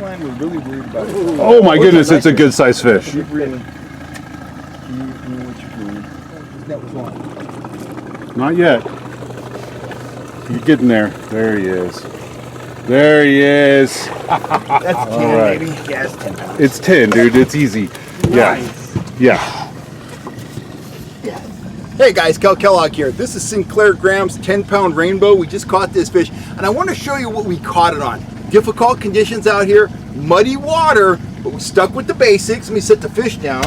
line, we're really worried about it. Oh my goodness, it's a good sized fish. Keep reeling. Keep doing what you're doing. His net was on. Not yet. You're getting there. There he is. There he is. That's 10, right. baby. Yeah, it's 10 pounds. It's 10, dude. It's easy. Yeah. Nice. Yeah. Hey guys, Cal Kellogg here. This is Sinclair Graham's 10-pound rainbow. We just caught this fish, and I want to show you what we caught it on. Difficult conditions out here, muddy water, but we stuck with the basics. Let me set the fish down.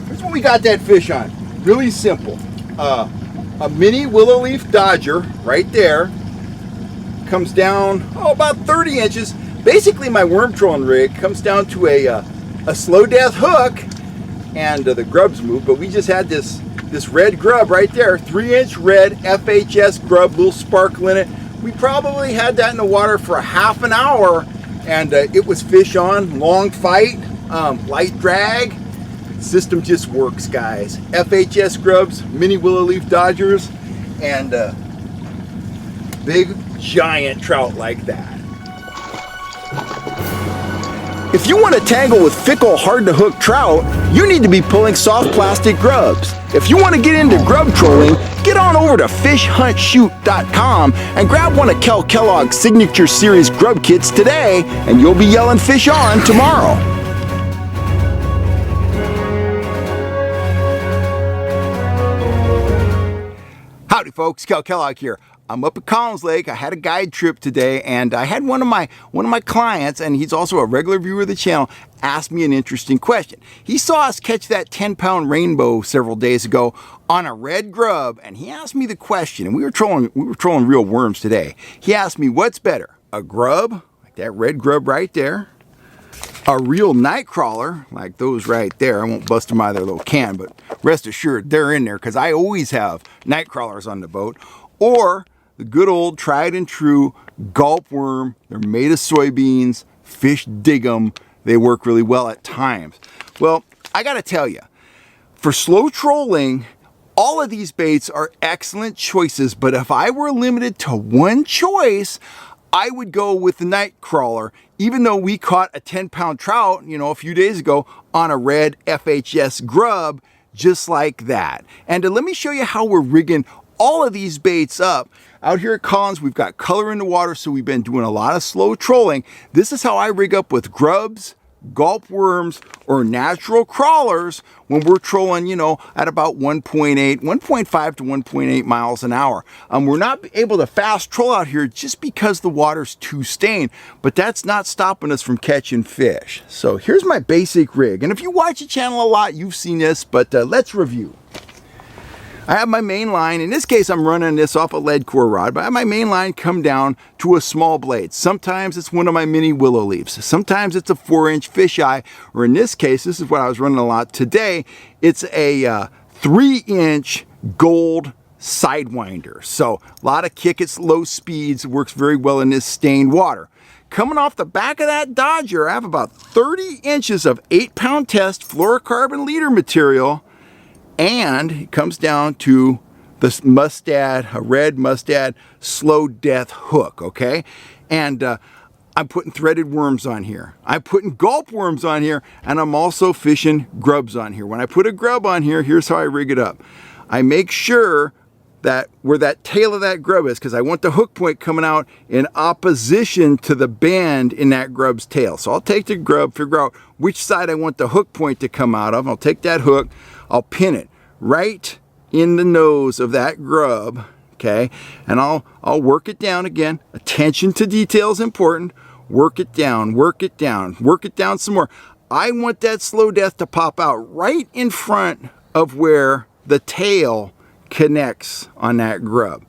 Here's what we got that fish on. Really simple. A mini willow leaf dodger right there. Comes down, about 30 inches. Basically, my worm trolling rig comes down to a slow death hook, and the grubs move, but we just had this red grub right there, 3-inch red FHS grub, little sparkle in it. We probably had that in the water for a half an hour, and it was fish on, long fight, light drag. System just works, guys. FHS grubs, mini willow leaf dodgers, and big giant trout like that. If you want to tangle with fickle, hard-to-hook trout, you need to be pulling soft plastic grubs. If you want to get into grub trolling, get on over to fishhuntshoot.com and grab one of Cal Kellogg's Signature Series grub kits today, and you'll be yelling fish on tomorrow. Howdy folks, Cal Kellogg here. I'm up at Collins Lake. I had a guide trip today, and I had one of my clients, and he's also a regular viewer of the channel, ask me an interesting question. He saw us catch that 10-pound rainbow several days ago on a red grub, and he asked me the question, and we were trolling real worms today. He asked me, what's better, a grub, like that red grub right there, a real night crawler, like those right there. I won't bust them out of their little can, but rest assured they're in there because I always have night crawlers on the boat, or the good old tried and true gulp worm. They're made of soybeans. Fish dig them. They work really well at times. Well, I got to tell you, for slow trolling, all of these baits are excellent choices, but if I were limited to one choice, I would go with the night crawler, even though we caught a 10-pound trout, a few days ago on a red FHS grub, just like that. And let me show you how we're rigging all of these baits up. Out here at Collins, we've got color in the water, so we've been doing a lot of slow trolling. This is how I rig up with grubs, gulp worms, or natural crawlers when we're trolling, at about 1.5 to 1.8 miles an hour. We're not able to fast troll out here just because the water's too stained, but that's not stopping us from catching fish. So here's my basic rig. And if you watch the channel a lot, you've seen this, but let's review. I have my main line. In this case, I'm running this off a lead core rod, but I have my main line come down to a small blade. Sometimes it's one of my mini willow leaves. Sometimes it's a 4-inch fisheye, or in this case, this is what I was running a lot today, it's a 3-inch gold sidewinder. So a lot of kick, it's low speeds, works very well in this stained water. Coming off the back of that Dodger, I have about 30 inches of 8-pound test fluorocarbon leader material, and it comes down to this mustad, a red mustad slow death hook, okay? And I'm putting threaded worms on here. I'm putting gulp worms on here, and I'm also fishing grubs on here. When I put a grub on here, here's how I rig it up. I make sure that where that tail of that grub is, because I want the hook point coming out in opposition to the bend in that grub's tail. So I'll take the grub, figure out which side I want the hook point to come out of. I'll take that hook, I'll pin it right in the nose of that grub, okay? And I'll work it down again. Attention to detail is important. Work it down, work it down, work it down some more. I want that slow death to pop out right in front of where the tail connects on that grub.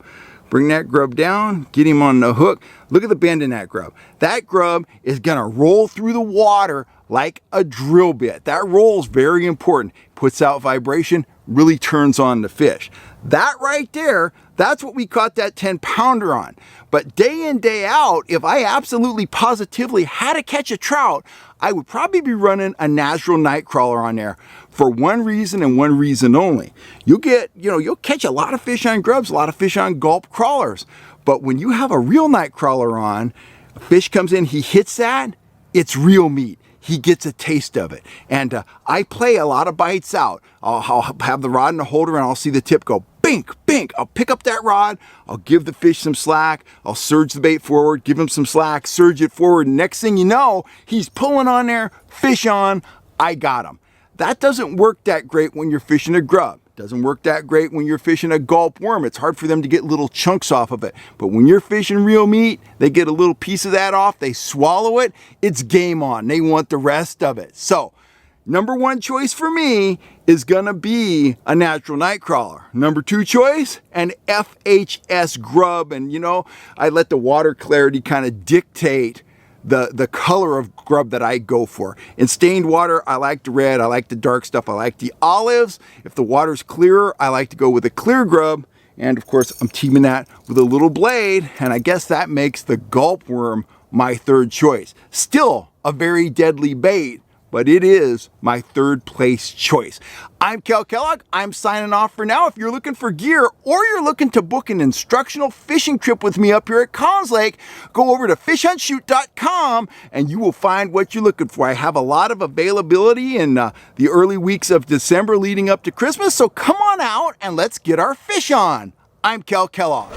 Bring that grub down, get him on the hook. Look at the bend in that grub. That grub is gonna roll through the water like a drill bit. That roll is very important. Puts out vibration, really turns on the fish. That right there, that's what we caught that 10-pounder on. But day in, day out, if I absolutely positively had to catch a trout, I would probably be running a natural night crawler on there for one reason and one reason only. You'll catch a lot of fish on grubs, a lot of fish on gulp crawlers. But when you have a real night crawler on, a fish comes in, he hits that, it's real meat. He gets a taste of it. And I play a lot of bites out. I'll have the rod in the holder and I'll see the tip go bink, bink. I'll pick up that rod. I'll give the fish some slack. I'll surge the bait forward, give him some slack, surge it forward. Next thing you know, he's pulling on there, fish on, I got him. That doesn't work that great when you're fishing a grub. Doesn't work that great when you're fishing a gulp worm. It's hard for them to get little chunks off of it. But when you're fishing real meat, they get a little piece of that off, they swallow it, it's game on. They want the rest of it. So, number one choice for me is gonna be a natural night crawler. Number two choice, an FHS grub. And you know, I let the water clarity kind of dictate the color of grub that I go for. In stained water, I like the red, I like the dark stuff, I like the olives. If the water's clearer, I like to go with a clear grub. And of course, I'm teaming that with a little blade, and I guess that makes the gulp worm my third choice. Still a very deadly bait, but it is my third place choice. I'm Kel Kellogg. I'm signing off for now. If you're looking for gear or you're looking to book an instructional fishing trip with me up here at Collins Lake, go over to fishunshoot.com and you will find what you're looking for. I have a lot of availability in the early weeks of December leading up to Christmas, so come on out and let's get our fish on. I'm Kel Kellogg.